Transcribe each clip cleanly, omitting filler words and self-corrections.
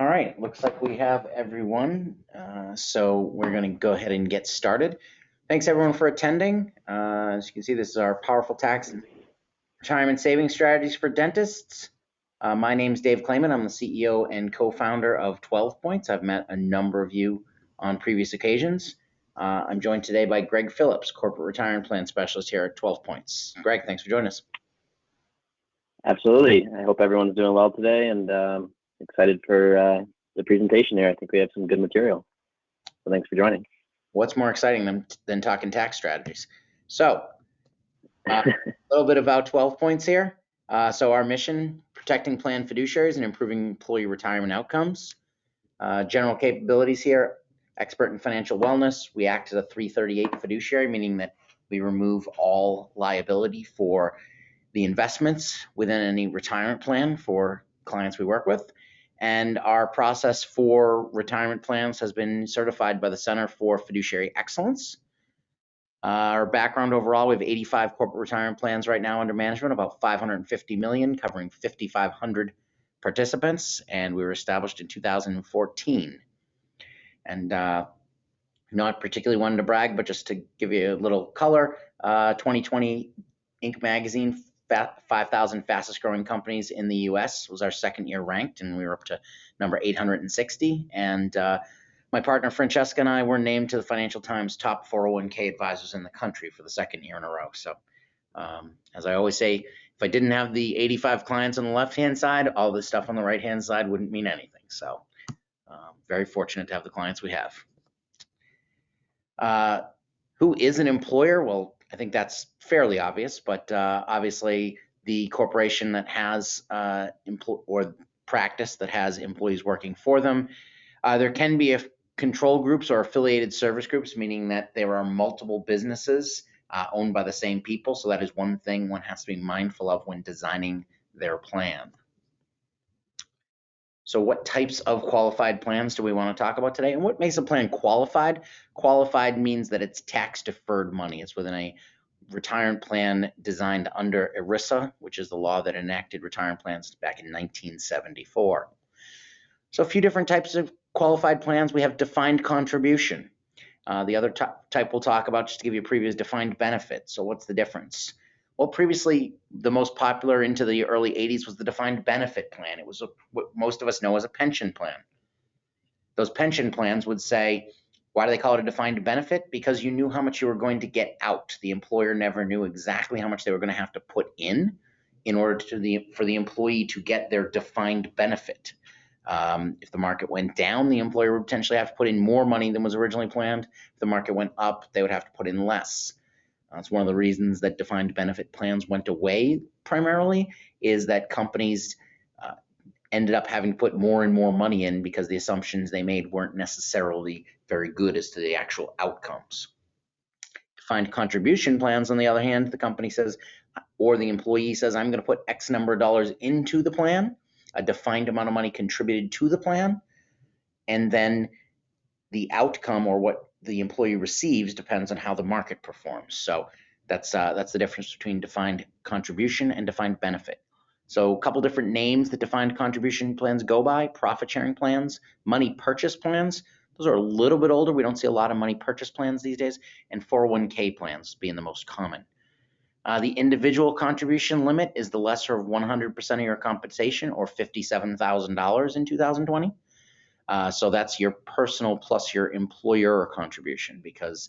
All right, looks like we have everyone. So we're going to go ahead and get started. Thanks everyone for attending. As you can see, this is our powerful tax and retirement savings strategies for dentists. My name is Dave Clayman. I'm the CEO and co-founder of 12 Points. I've met a number of you on previous occasions. I'm joined today by Greg Phillips, corporate retirement plan specialist here at 12 Points. Greg, thanks for joining us. Absolutely. I hope everyone's doing well today and excited for the presentation here. I think we have some good material. So thanks for joining. What's more exciting than talking tax strategies? So a little bit about 12 Points here. So our mission, protecting plan fiduciaries and improving employee retirement outcomes. General capabilities here, expert in financial wellness. We act as a 338 fiduciary, meaning that we remove all liability for the investments within any retirement plan for clients we work with. And our process for retirement plans has been certified by the Center for Fiduciary Excellence. Our background overall, we have 85 corporate retirement plans right now under management, about 550 million, covering 5,500 participants, and we were established in 2014. And not particularly wanting to brag, but just to give you a little color, 2020 Inc. magazine, 5,000 fastest growing companies in the US was our second year ranked, and we were up to number 860. And my partner Francesca and I were named to the Financial Times top 401k advisors in the country for the second year in a row. So as I always say, if I didn't have the 85 clients on the left-hand side, all the stuff on the right-hand side wouldn't mean anything. So very fortunate to have the clients we have. Who is an employer? Well, I think that's fairly obvious, but obviously the corporation that has or practice that has employees working for them. There can be control groups or affiliated service groups, meaning that there are multiple businesses owned by the same people. So that is one thing one has to be mindful of when designing their plan. So what types of qualified plans do we want to talk about today? And what makes a plan qualified? Qualified means that it's tax deferred money. It's within a retirement plan designed under ERISA, which is the law that enacted retirement plans back in 1974. So a few different types of qualified plans. We have defined contribution. The other type we'll talk about, just to give you a preview, is defined benefit. So what's the difference? Well, previously, the most popular into the early 80s was the defined benefit plan. It was what most of us know as a pension plan. Those pension plans would say, why do they call it a defined benefit? Because you knew how much you were going to get out. The employer never knew exactly how much they were going to have to put in order for the employee to get their defined benefit. If the market went down, the employer would potentially have to put in more money than was originally planned. If the market went up, they would have to put in less. That's one of the reasons that defined benefit plans went away primarily, is that companies ended up having to put more and more money in because the assumptions they made weren't necessarily very good as to the actual outcomes. Defined contribution plans, on the other hand, the company says, or the employee says, I'm going to put X number of dollars into the plan, a defined amount of money contributed to the plan, and then the outcome or what the employee receives depends on how the market performs. So that's the difference between defined contribution and defined benefit. So a couple different names that defined contribution plans go by: profit sharing plans, money purchase plans. Those are a little bit older. We don't see a lot of money purchase plans these days, and 401k plans being the most common. The individual contribution limit is the lesser of 100% of your compensation, or $57,000 in 2020. So that's your personal plus your employer contribution, because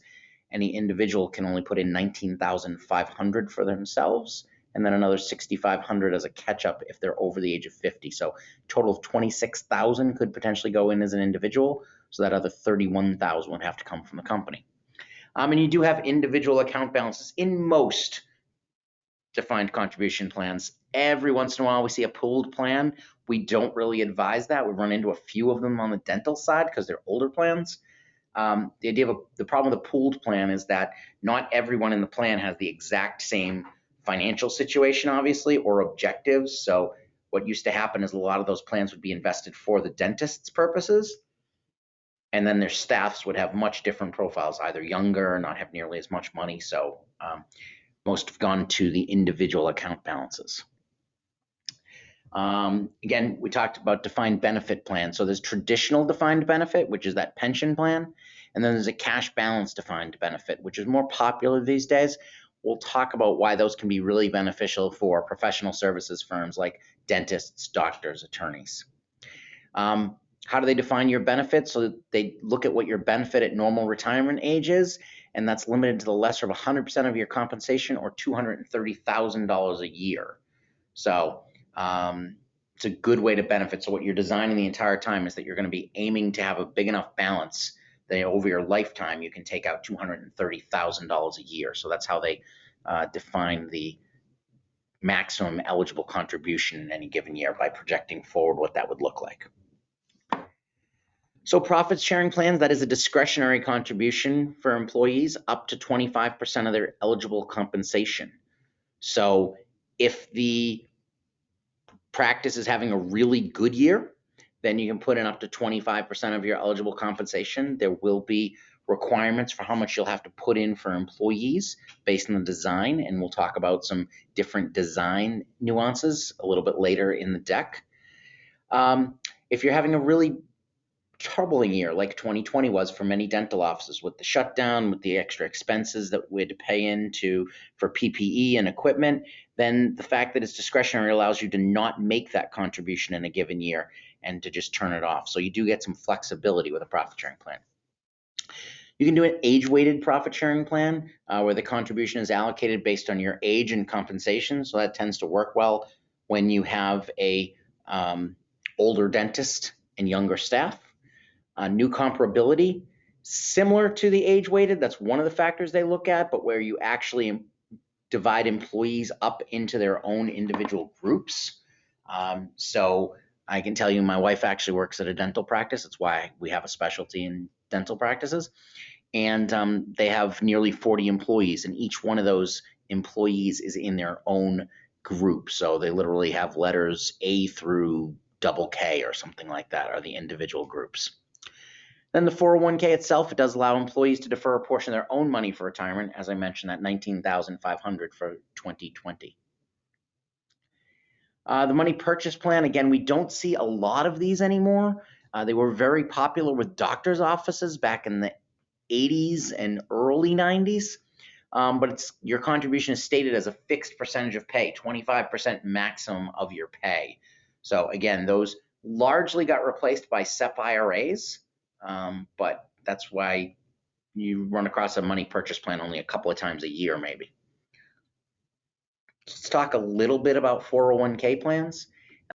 any individual can only put in $19,500 for themselves, and then another $6,500 as a catch-up if they're over the age of 50. So a total of $26,000 could potentially go in as an individual. So that other $31,000 would have to come from the company. And you do have individual account balances in most defined contribution plans. Every once in a while, we see a pooled plan. We don't really advise that. We run into a few of them on the dental side because they're older plans. The problem with a pooled plan is that not everyone in the plan has the exact same financial situation, obviously, or objectives. So what used to happen is a lot of those plans would be invested for the dentist's purposes, and then their staffs would have much different profiles, either younger or not have nearly as much money. So most have gone to the individual account balances. Again, we talked about defined benefit plans. So there's traditional defined benefit, which is that pension plan. And then there's a cash balance defined benefit, which is more popular these days. We'll talk about why those can be really beneficial for professional services firms like dentists, doctors, attorneys. How do they define your benefit? So they look at what your benefit at normal retirement age is, and that's limited to the lesser of 100% of your compensation or $230,000 a year. So it's a good way to benefit. So what you're designing the entire time is that you're going to be aiming to have a big enough balance that over your lifetime you can take out $230,000 a year. So that's how they define the maximum eligible contribution in any given year by projecting forward what that would look like. So profit sharing plans, that is a discretionary contribution for employees up to 25% of their eligible compensation. So if the practice is having a really good year, then you can put in up to 25% of your eligible compensation. There will be requirements for how much you'll have to put in for employees based on the design, and we'll talk about some different design nuances a little bit later in the deck. If you're having a really troubling year like 2020 was for many dental offices with the shutdown, with the extra expenses that we had to pay into for PPE and equipment, then the fact that it's discretionary allows you to not make that contribution in a given year and to just turn it off. So you do get some flexibility with a profit sharing plan. You can do an age-weighted profit sharing plan where the contribution is allocated based on your age and compensation. So that tends to work well when you have a older dentist and younger staff. New comparability, similar to the age-weighted, that's one of the factors they look at, but where you actually divide employees up into their own individual groups. So I can tell you my wife actually works at a dental practice. That's why we have a specialty in dental practices. And they have nearly 40 employees, and each one of those employees is in their own group. So they literally have letters A through double K or something like that are the individual groups. Then the 401k itself, it does allow employees to defer a portion of their own money for retirement, as I mentioned, that $19,500 for 2020. The money purchase plan, again, we don't see a lot of these anymore. They were very popular with doctors' offices back in the 80s and early 90s, but your contribution is stated as a fixed percentage of pay, 25% maximum of your pay. So again, those largely got replaced by SEP IRAs. But that's why you run across a money purchase plan only a couple of times a year, maybe. Let's talk a little bit about 401k plans.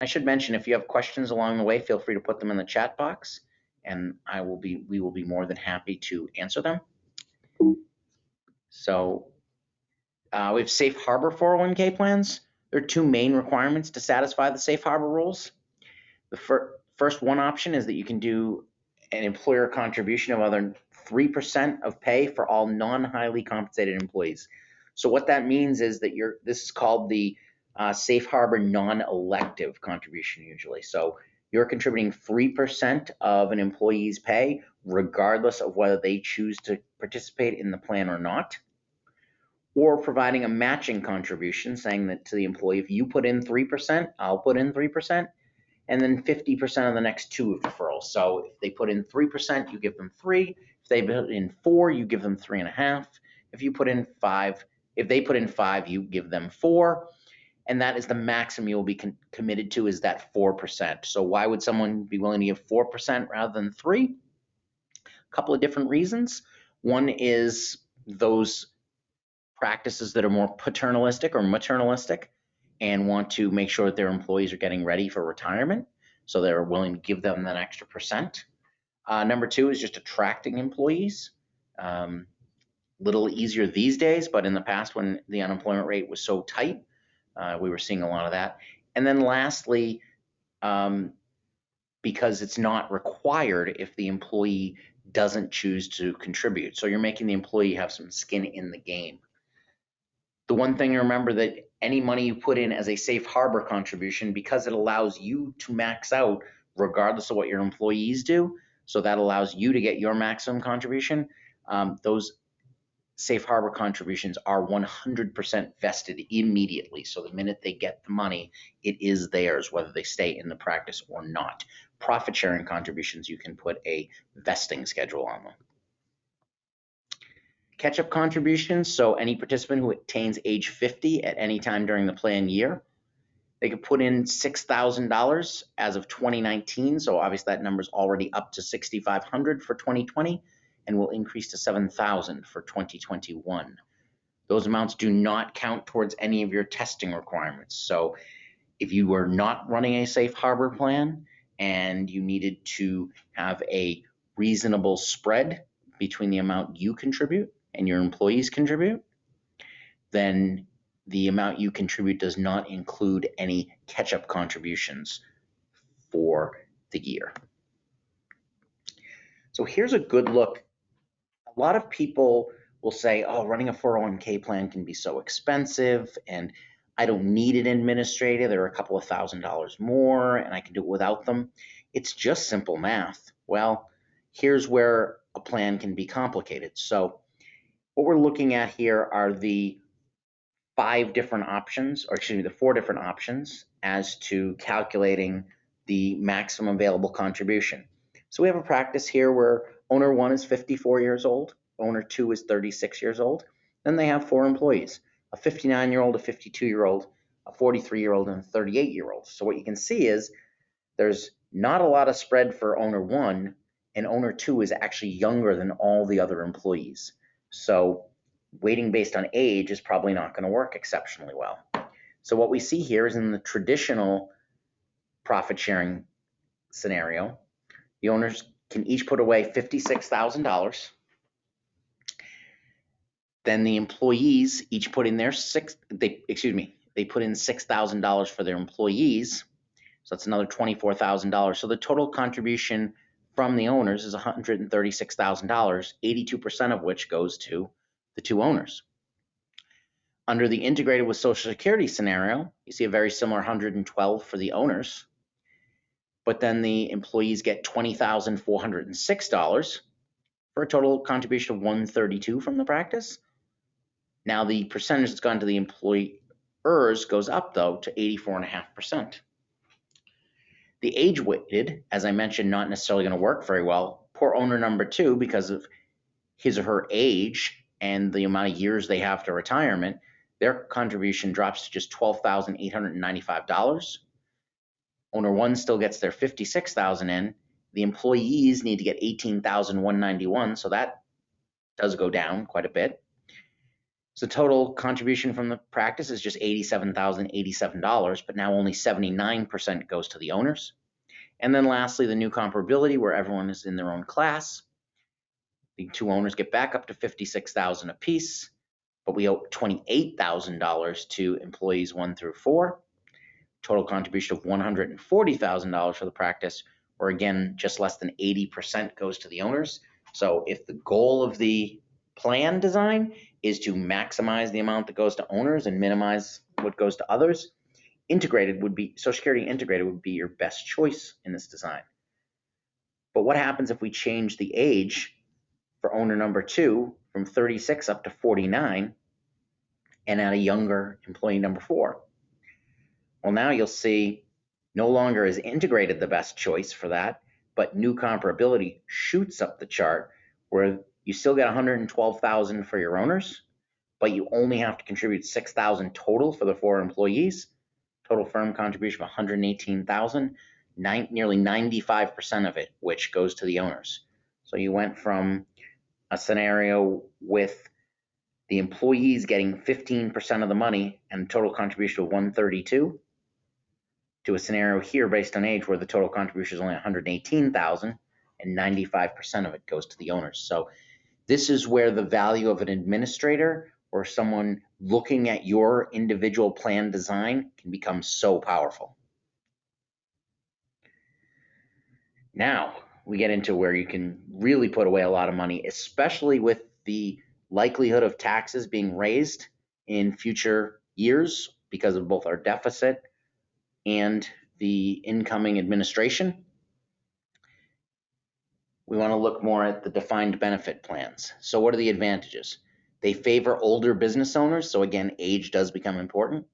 I should mention, if you have questions along the way, feel free to put them in the chat box, and we will be more than happy to answer them. So we have safe harbor 401k plans. There are two main requirements to satisfy the safe harbor rules. The first one option is that you can do an employer contribution of other 3% of pay for all non-highly compensated employees. So what that means is that this is called the safe harbor non-elective contribution usually. So you're contributing 3% of an employee's pay regardless of whether they choose to participate in the plan or not, or providing a matching contribution saying that to the employee, if you put in 3%, I'll put in 3%. And then 50% of the next two deferrals. So if they put in 3%, you give them 3. If they put in 4, you give them 3.5. If they put in 5, you give them 4. And that is the maximum you'll be committed to, is that 4%. So why would someone be willing to give 4% rather than 3? A couple of different reasons. One is those practices that are more paternalistic or maternalistic and want to make sure that their employees are getting ready for retirement, so they're willing to give them that extra percent. Number two is just attracting employees. Little easier these days, but in the past when the unemployment rate was so tight, we were seeing a lot of that. And then lastly, because it's not required if the employee doesn't choose to contribute. So you're making the employee have some skin in the game. The one thing to remember, that any money you put in as a safe harbor contribution, because it allows you to max out regardless of what your employees do, so that allows you to get your maximum contribution, those safe harbor contributions are 100% vested immediately. So the minute they get the money, it is theirs, whether they stay in the practice or not. Profit sharing contributions, you can put a vesting schedule on them. Catch-up contributions, so any participant who attains age 50 at any time during the plan year, they could put in $6,000 as of 2019. So obviously that number is already up to $6,500 for 2020 and will increase to $7,000 for 2021. Those amounts do not count towards any of your testing requirements. So if you were not running a safe harbor plan and you needed to have a reasonable spread between the amount you contribute and your employees contribute, then the amount you contribute does not include any catch-up contributions for the year. So here's a good look. A lot of people will say, oh, running a 401k plan can be so expensive and I don't need an administrator. They're a couple of $1,000s more and I can do it without them. It's just simple math. Well, here's where a plan can be complicated. So what we're looking at here are the the 4 different options as to calculating the maximum available contribution. So we have a practice here where owner 1 is 54 years old, owner 2 is 36 years old, then they have 4 employees, a 59-year-old, a 52-year-old, a 43-year-old, and a 38-year-old. So what you can see is there's not a lot of spread for owner 1, and owner 2 is actually younger than all the other employees. So weighting based on age is probably not going to work exceptionally well. So what we see here is in the traditional profit sharing scenario, the owners can each put away $56,000. Then the employees each put in their they put in $6,000 for their employees. So that's another $24,000. So the total contribution from the owners is $136,000, 82% of which goes to the 2 owners. Under the integrated with Social Security scenario, you see a very similar $112 for the owners, but then the employees get $20,406 for a total contribution of $132 from the practice. Now the percentage that's gone to the employers goes up though to 84.5%. The age weighted, as I mentioned, not necessarily going to work very well. Poor owner number 2, because of his or her age and the amount of years they have to retirement, their contribution drops to just $12,895. Owner 1 still gets their $56,000 in. The employees need to get $18,191, so that does go down quite a bit. So total contribution from the practice is just $87,087, but now only 79% goes to the owners. And then lastly, the new comparability, where everyone is in their own class. The 2 owners get back up to $56,000 apiece, but we owe $28,000 to employees 1 through 4. Total contribution of $140,000 for the practice, where again, just less than 80% goes to the owners. So if the goal of the plan design is to maximize the amount that goes to owners and minimize what goes to others, Social Security integrated would be your best choice in this design. But what happens if we change the age for owner number 2 from 36 up to 49 and add a younger employee number 4? Well, now you'll see no longer is integrated the best choice for that, but new comparability shoots up the chart where you still get $112,000 for your owners, but you only have to contribute $6,000 total for the 4 employees. Total firm contribution of $118,000, nearly 95% of it, which goes to the owners. So you went from a scenario with the employees getting 15% of the money and total contribution of $132 to a scenario here based on age where the total contribution is only $118,000 and 95% of it goes to the owners. So this is where the value of an administrator or someone looking at your individual plan design can become so powerful. Now we get into where you can really put away a lot of money, especially with the likelihood of taxes being raised in future years because of both our deficit and the incoming administration. We want to look more at the defined benefit plans. So what are the advantages? They favor older business owners, so again, age does become important.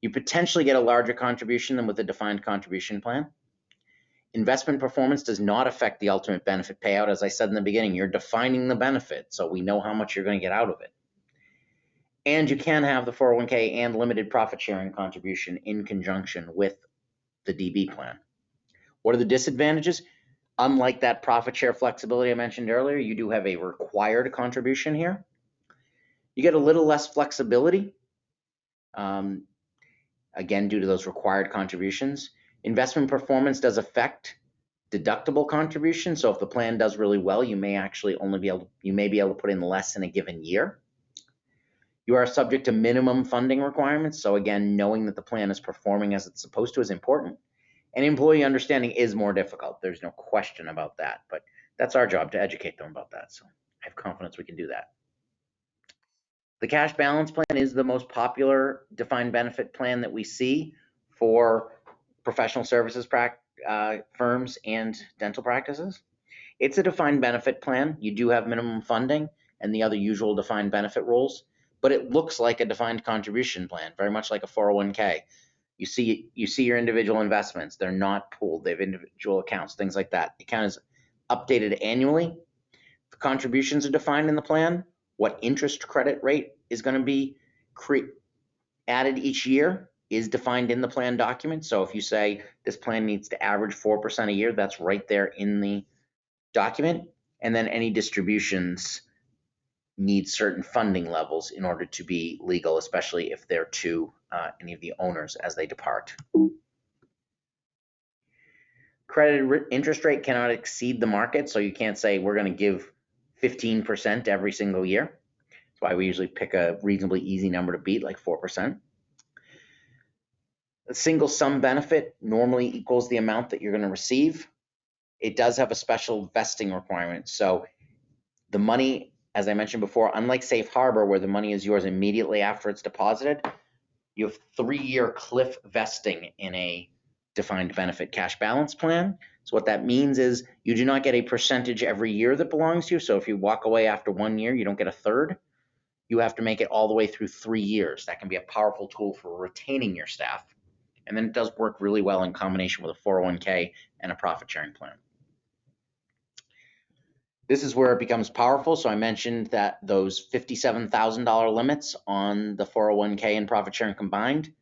You potentially get a larger contribution than with a defined contribution plan. Investment performance does not affect the ultimate benefit payout. As I said in the beginning, you're defining the benefit, so we know how much you're going to get out of it. And you can have the 401k and limited profit sharing contribution in conjunction with the DB plan. What are the disadvantages? Unlike that profit share flexibility I mentioned earlier, you do have a required contribution here. You get a little less flexibility, again, due to those required contributions. Investment performance does affect deductible contribution. So if the plan does really well, you may actually be able to put in less in a given year. You are subject to minimum funding requirements. So again, knowing that the plan is performing as it's supposed to is important. And employee understanding is more difficult. There's no question about that, but that's our job to educate them about that. So I have confidence we can do that. The cash balance plan is the most popular defined benefit plan that we see for professional services firms and dental practices. It's a defined benefit plan. You do have minimum funding and the other usual defined benefit rules, but it looks like a defined contribution plan, very much like a 401k. You see your individual investments. They're not pooled. They have individual accounts, things like that. The account is updated annually. The contributions are defined in the plan. What interest credit rate is going to be added each year is defined in the plan document. So if you say this plan needs to average 4% a year, that's right there in the document. And then any distributions need certain funding levels in order to be legal, especially if they're to any of the owners as they depart. Credited interest rate cannot exceed the market, so you can't say we're going to give 15% every single year. That's why we usually pick a reasonably easy number to beat, like 4%. A single sum benefit normally equals the amount that you're going to receive. It does have a special vesting requirement. So the money, as I mentioned before, unlike Safe Harbor, where the money is yours immediately after it's deposited, you have 3-year cliff vesting in a defined benefit cash balance plan. So what that means is you do not get a percentage every year that belongs to you. So if you walk away after 1 year, you don't get a third. You have to make it all the way through 3 years. That can be a powerful tool for retaining your staff. And then it does work really well in combination with a 401k and a profit sharing plan. This is where it becomes powerful. So I mentioned that those $57,000 limits on the 401k and profit sharing combined.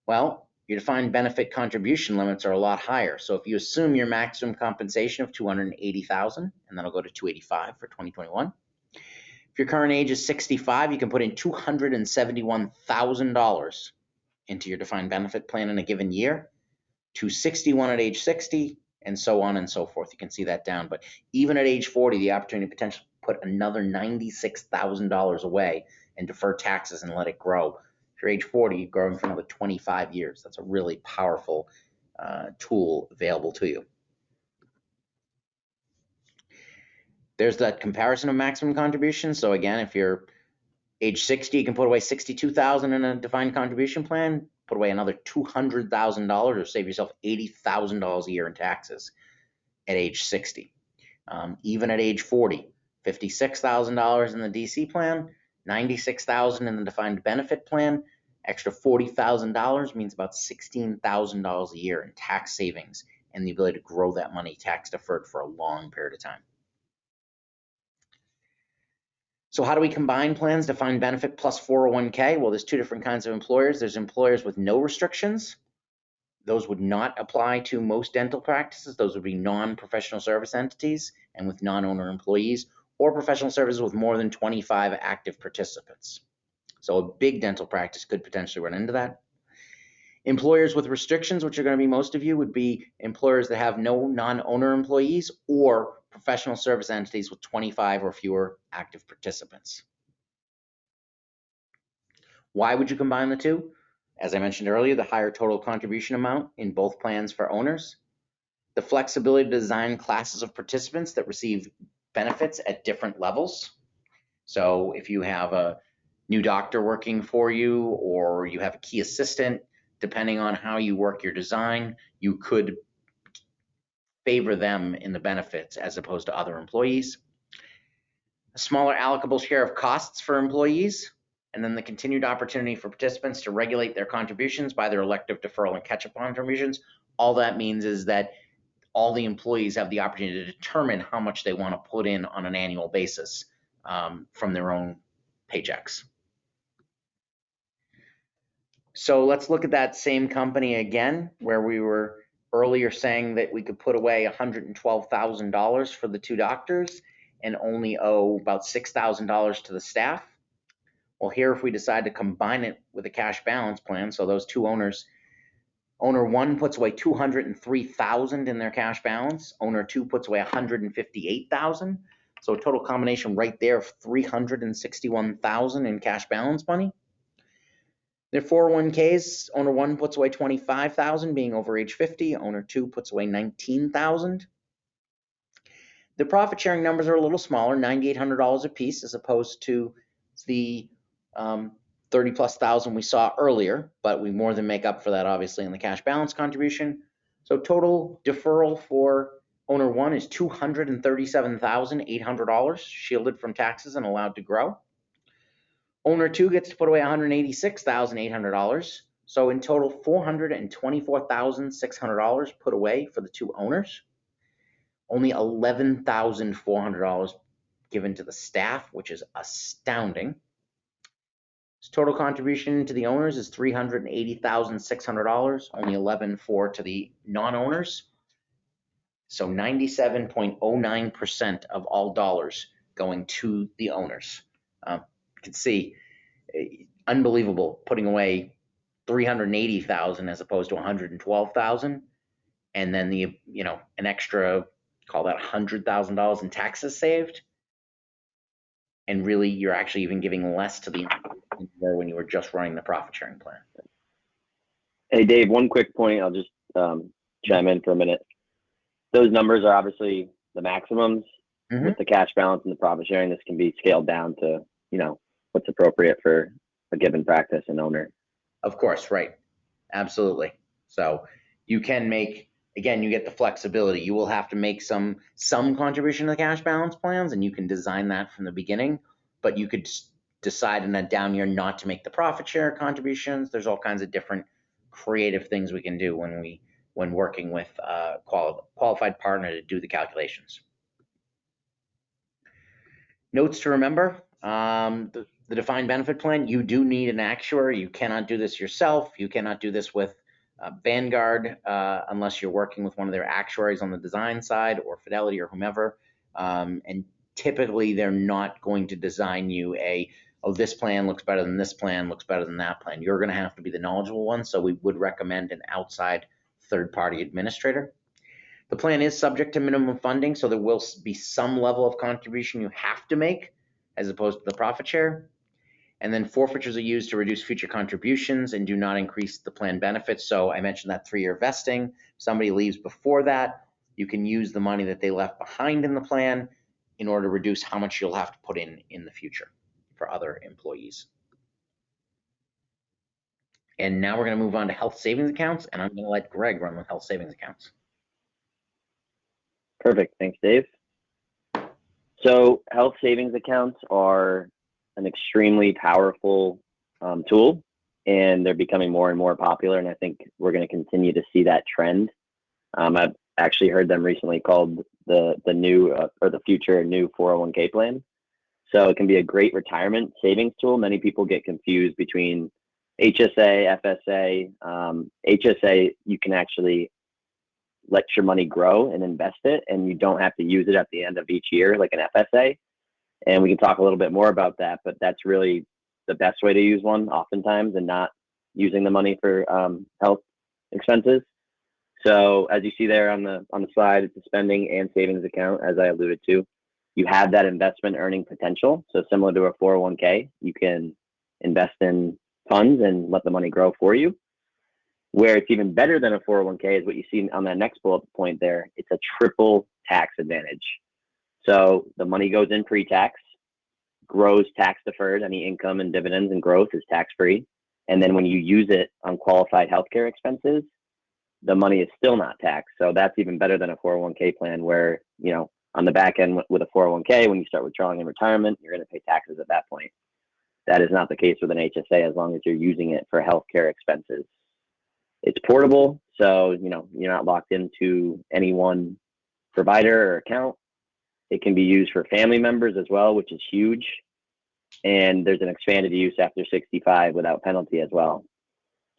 Well, your defined benefit contribution limits are a lot higher. So if you assume your maximum compensation of $280,000, and that'll go to $285,000 for 2021. If your current age is 65, you can put in $271,000 into your defined benefit plan in a given year, $261,000 at age 60, and so on and so forth. You can see that down. But even at age 40, the opportunity to potentially put another $96,000 away and defer taxes and let it grow. If you're age 40, you're growing for another 25 years. That's a really powerful tool available to you. There's that comparison of maximum contribution. So again, if you're age 60, you can put away $62,000 in a defined contribution plan, put away another $200,000 or save yourself $80,000 a year in taxes at age 60. Even at age 40, $56,000 in the DC plan, $96,000 in the defined benefit plan, extra $40,000 means about $16,000 a year in tax savings and the ability to grow that money tax deferred for a long period of time. So how do we combine plans, defined benefit plus 401k? Well, there's two different kinds of employers. There's employers with no restrictions. Those would not apply to most dental practices. Those would be non-professional service entities and with non-owner employees, or professional services with more than 25 active participants. So a big dental practice could potentially run into that. Employers with restrictions, which are going to be most of you, would be employers that have no non-owner employees or professional service entities with 25 or fewer active participants. Why would you combine the two? As I mentioned earlier, the higher total contribution amount in both plans for owners, the flexibility to design classes of participants that receive benefits at different levels. So if you have a new doctor working for you or you have a key assistant, depending on how you work your design, you could favor them in the benefits as opposed to other employees. a smaller allocable share of costs for employees, and then the continued opportunity for participants to regulate their contributions by their elective deferral and catch-up contributions. All that means is that all the employees have the opportunity to determine how much they want to put in on an annual basis from their own paychecks. So let's look at that same company again, where we were earlier saying that we could put away $112,000 for the 2 doctors and only owe about $6,000 to the staff. Well, here, if we decide to combine it with a cash balance plan, so those 2 owners, owner 1 puts away $203,000 in their cash balance, owner 2 puts away $158,000. So a total combination right there of $361,000 in cash balance money. Their 401ks, owner 1 puts away $25,000, being over age 50. Owner 2 puts away $19,000. The profit sharing numbers are a little smaller, $9,800 a piece, as opposed to the 30+ thousand we saw earlier, but we more than make up for that, obviously, in the cash balance contribution. So total deferral for owner 1 is $237,800, shielded from taxes and allowed to grow. Owner 2 gets to put away $186,800. So in total, $424,600 put away for the 2 owners. Only $11,400 given to the staff, which is astounding. Total contribution to the owners is $380,600, only $11,400 to the non-owners. So 97.09% of all dollars going to the owners. You can see, unbelievable, putting away $380,000 as opposed to $112,000, and then an extra, call that $100,000 in taxes saved. And really, you're actually even giving less to the employer when you were just running the profit sharing plan. Hey, Dave, one quick point. I'll just chime in for a minute. Those numbers are obviously the maximums. Mm-hmm. With the cash balance and the profit sharing. This can be scaled down to, what's appropriate for a given practice and owner. Of course, right. Absolutely. So you can make, again, you get the flexibility. You will have to make some contribution to the cash balance plans, and you can design that from the beginning, but you could decide in that down year not to make the profit share contributions. There's all kinds of different creative things we can do when working with a qualified partner to do the calculations. Notes to remember, the defined benefit plan, you do need an actuary. You cannot do this yourself. You cannot do this with Vanguard unless you're working with one of their actuaries on the design side, or Fidelity, or whomever. And typically they're not going to design you this plan looks better than this plan, looks better than that plan. You're going to have to be the knowledgeable one. So we would recommend an outside third-party administrator. The plan is subject to minimum funding, so there will be some level of contribution you have to make as opposed to the profit share. And then forfeitures are used to reduce future contributions and do not increase the plan benefits. So I mentioned that 3-year vesting. If somebody leaves before that, you can use the money that they left behind in the plan in order to reduce how much you'll have to put in the future for other employees. And now we're going to move on to health savings accounts, and I'm going to let Greg run with health savings accounts. Perfect. Thanks, Dave. So health savings accounts are an extremely powerful tool, and they're becoming more and more popular. And I think we're going to continue to see that trend. I've actually heard them recently called the new or the future new 401k plan. So it can be a great retirement savings tool. Many people get confused between HSA, FSA. HSA, you can actually let your money grow and invest it, and you don't have to use it at the end of each year like an FSA. And we can talk a little bit more about that, but that's really the best way to use one oftentimes, and not using the money for health expenses. So as you see there on the slide, it's a spending and savings account, as I alluded to. You have that investment earning potential. So similar to a 401k, you can invest in funds and let the money grow for you. Where it's even better than a 401k is what you see on that next bullet point there. It's a triple tax advantage. So the money goes in pre-tax, grows tax deferred, any income and dividends and growth is tax free. And then when you use it on qualified healthcare expenses, the money is still not taxed. So that's even better than a 401k plan where, On the back end with a 401k, when you start withdrawing in retirement, you're going to pay taxes at that point. That is not the case with an HSA as long as you're using it for healthcare expenses. It's portable, so you're not locked into any one provider or account. It can be used for family members as well, which is huge. And there's an expanded use after 65 without penalty as well.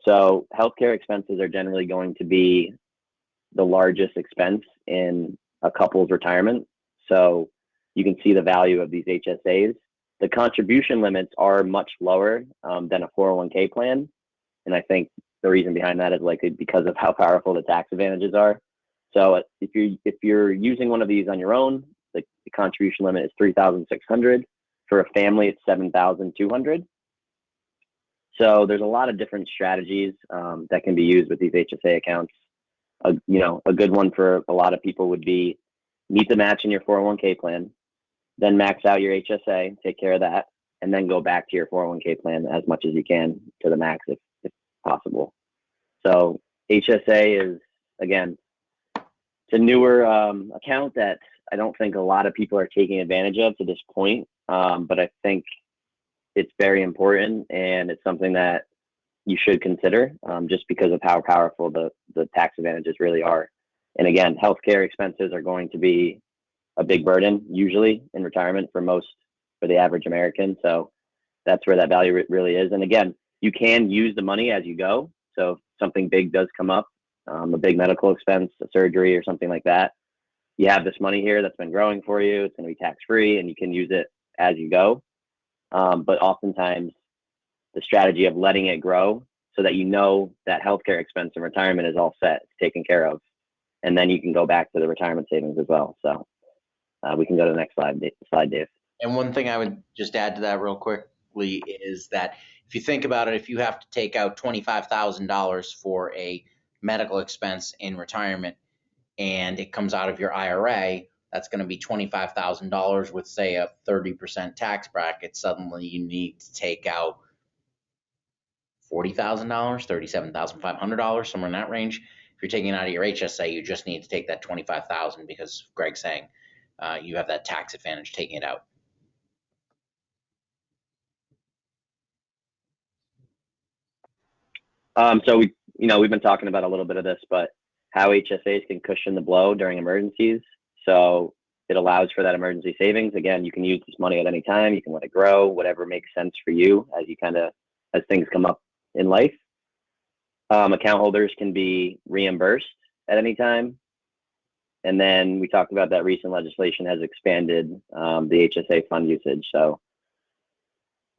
So healthcare expenses are generally going to be the largest expense in a couple's retirement. So you can see the value of these HSAs. The contribution limits are much lower than a 401k plan. And I think the reason behind that is likely because of how powerful the tax advantages are. So if you're using one of these on your own, the contribution limit is $3,600. For a family, it's $7,200. So there's a lot of different strategies that can be used with these HSA accounts. A good one for a lot of people would be meet the match in your 401k plan, then max out your HSA, take care of that, and then go back to your 401k plan as much as you can to the max if possible. So HSA is, again, it's a newer account that I don't think a lot of people are taking advantage of to this point, but I think it's very important, and it's something that you should consider just because of how powerful the tax advantages really are. And again, healthcare expenses are going to be a big burden usually in retirement for the average American. So that's where that value really is. And again, you can use the money as you go. So if something big does come up, a big medical expense, a surgery or something like that, you have this money here that's been growing for you. It's going to be tax-free and you can use it as you go. But oftentimes the strategy of letting it grow so that that healthcare expense in retirement is all set, taken care of, and then you can go back to the retirement savings as well. So we can go to the next slide, Dave. And one thing I would just add to that real quickly is that if you think about it, if you have to take out $25,000 for a medical expense in retirement and it comes out of your IRA, that's going to be $25,000 with, say, a 30% tax bracket. Suddenly you need to take out $40,000, $37,500, somewhere in that range. If you're taking it out of your HSA, you just need to take that $25,000 because Greg's saying you have that tax advantage taking it out. So we've been talking about a little bit of this, but how HSAs can cushion the blow during emergencies. So it allows for that emergency savings. Again, you can use this money at any time. You can let it grow, whatever makes sense for you as things come up in life. Account holders can be reimbursed at any time. And then we talked about that recent legislation has expanded the HSA fund usage. So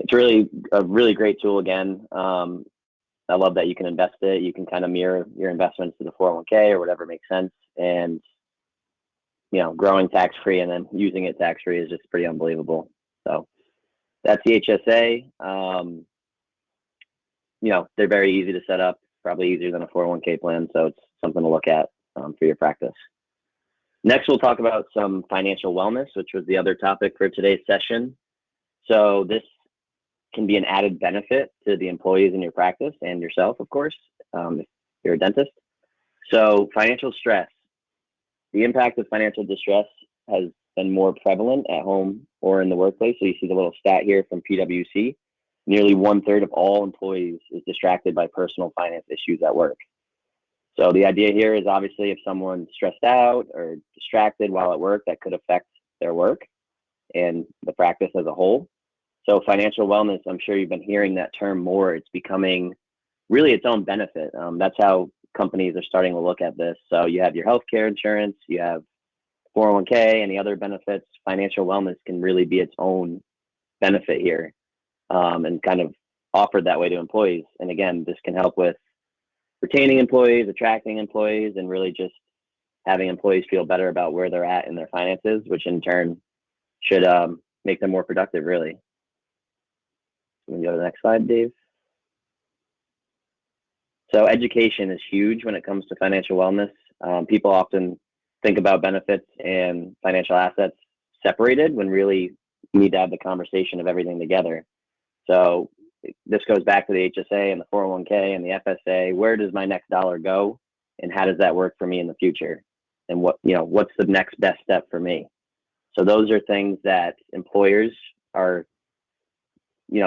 it's really a really great tool again. I love that you can invest it. You can kind of mirror your investments to the 401k or whatever makes sense. And, growing tax-free and then using it tax-free is just pretty unbelievable. So that's the HSA. They're very easy to set up, probably easier than a 401k plan. So it's something to look at for your practice. Next, we'll talk about some financial wellness, which was the other topic for today's session. So this can be an added benefit to the employees in your practice and yourself, of course, if you're a dentist. So financial stress. The impact of financial distress has been more prevalent at home or in the workplace. So you see the little stat here from PwC. Nearly 1/3 of all employees is distracted by personal finance issues at work. So the idea here is obviously if someone's stressed out or distracted while at work, that could affect their work and the practice as a whole. So financial wellness, I'm sure you've been hearing that term more. It's becoming really its own benefit. That's how companies are starting to look at this. So you have your healthcare insurance, you have 401k, and the other benefits. Financial wellness can really be its own benefit here and kind of offered that way to employees. And again, this can help with retaining employees, attracting employees, and really just having employees feel better about where they're at in their finances, which in turn should make them more productive, really. We can go to the next slide, Dave. So education is huge when it comes to financial wellness. People often think about benefits and financial assets separated when really you need to have the conversation of everything together. So this goes back to the HSA and the 401k and the FSA. Where does my next dollar go, and how does that work for me in the future? And what's the next best step for me? So those are things that employers are,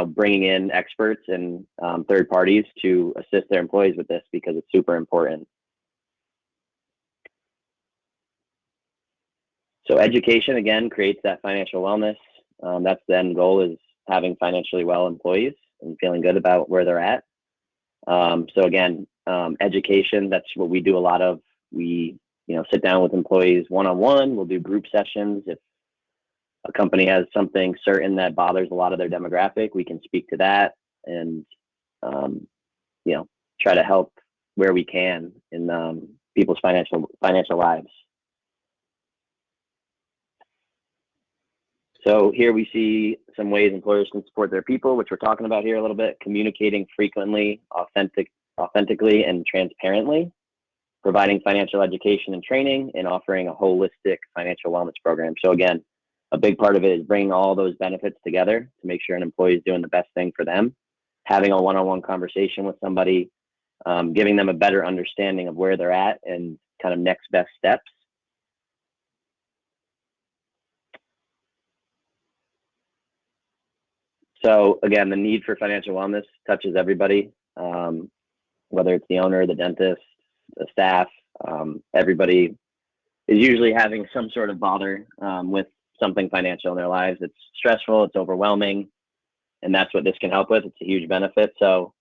bringing in experts and third parties to assist their employees with this because it's super important. So education, again, creates that financial wellness. That's the end goal, is having financially well employees and feeling good about where they're at. So again, education, that's what we do a lot of. We, sit down with employees one-on-one. We'll do group sessions. If a company has something certain that bothers a lot of their demographic, we can speak to that and, try to help where we can in people's financial lives. So here we see some ways employers can support their people, which we're talking about here a little bit: communicating frequently, authentically, and transparently, providing financial education and training, and offering a holistic financial wellness program. So again, a big part of it is bringing all those benefits together to make sure an employee is doing the best thing for them, having a one-on-one conversation with somebody, giving them a better understanding of where they're at and kind of next best steps. So again, the need for financial wellness touches everybody, whether it's the owner, the dentist, the staff. Everybody is usually having some sort of bother with something financial in their lives. It's stressful, it's overwhelming, and that's what this can help with. It's a huge benefit. So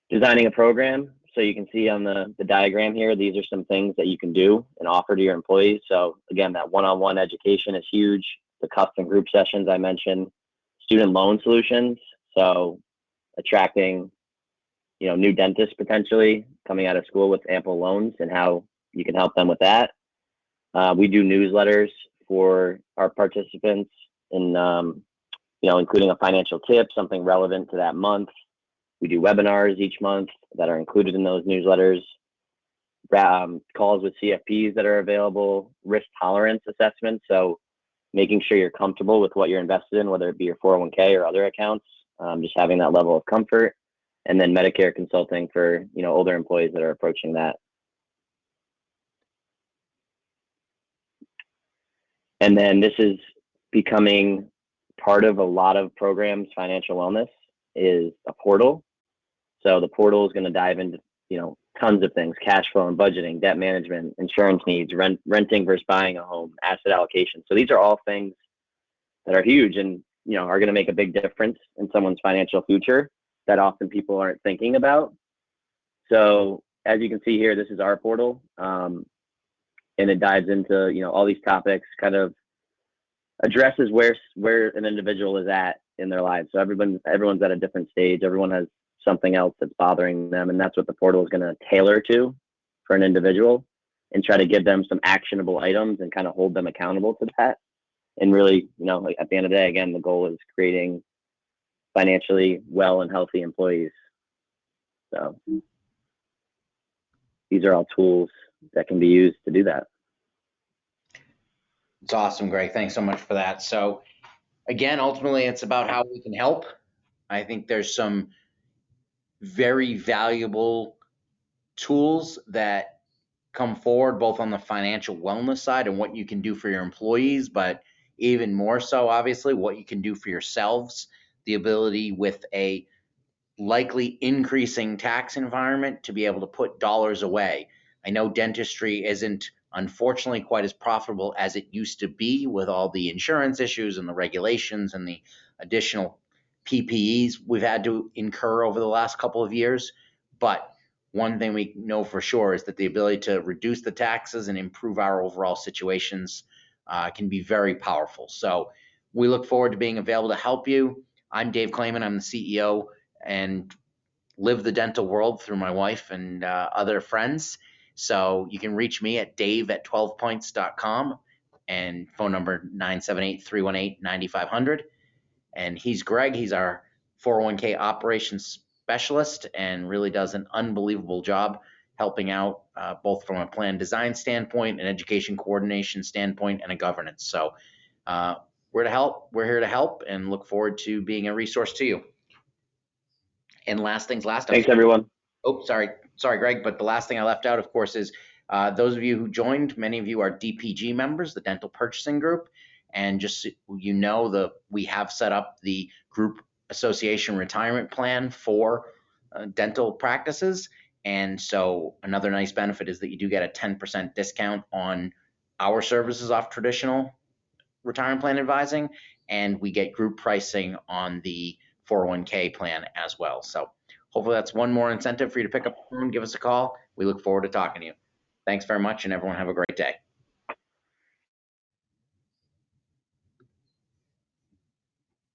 designing a program, so you can see on the diagram here, these are some things that you can do and offer to your employees. So again, that one-on-one education is huge. The custom group sessions I mentioned, student loan solutions, so attracting, new dentists potentially coming out of school with ample loans and how you can help them with that. We do newsletters for our participants and, including a financial tip, something relevant to that month. We do webinars each month that are included in those newsletters, calls with CFPs that are available, risk tolerance assessments. So making sure you're comfortable with what you're invested in, whether it be your 401k or other accounts, just having that level of comfort, and then Medicare consulting for, older employees that are approaching that. And then this is becoming part of a lot of programs. Financial wellness is a portal. So the portal is going to dive into, tons of things: cash flow and budgeting, debt management, insurance needs, renting versus buying a home, asset allocation. So these are all things that are huge and, are going to make a big difference in someone's financial future that often people aren't thinking about. So as you can see here, this is our portal. And it dives into, all these topics, kind of addresses where an individual is at in their lives. So everyone's at a different stage. Everyone has something else that's bothering them, and that's what the portal is going to tailor to for an individual and try to give them some actionable items and kind of hold them accountable to that. And really, at the end of the day, again, the goal is creating financially well and healthy employees. So these are all tools that can be used to do that. It's awesome, Greg. Thanks so much for that. So again, ultimately, it's about how we can help. I think there's some very valuable tools that come forward, both on the financial wellness side and what you can do for your employees, but even more so, obviously, what you can do for yourselves. The ability with a likely increasing tax environment to be able to put dollars away. I know dentistry isn't, unfortunately, quite as profitable as it used to be with all the insurance issues and the regulations and the additional PPEs we've had to incur over the last couple of years. But one thing we know for sure is that the ability to reduce the taxes and improve our overall situations can be very powerful. So we look forward to being available to help you. I'm Dave Clayman. I'm the CEO and live the dental world through my wife and other friends. So you can reach me at dave@12points.com and phone number 978-318-9500. And he's Greg. He's our 401k operations specialist and really does an unbelievable job helping out both from a plan design standpoint, an education coordination standpoint, and a governance. So we're to help. We're here to help and look forward to being a resource to you. And last things last. Thanks, everyone. Oh, sorry, Greg. But the last thing I left out, of course, is those of you who joined, many of you are DPG members, the Dental Purchasing Group. And just so you know, we have set up the group association retirement plan for dental practices. And so another nice benefit is that you do get a 10% discount on our services off traditional retirement plan advising, and we get group pricing on the 401k plan as well. So hopefully that's one more incentive for you to pick up the phone, give us a call. We look forward to talking to you. Thanks very much, and everyone have a great day.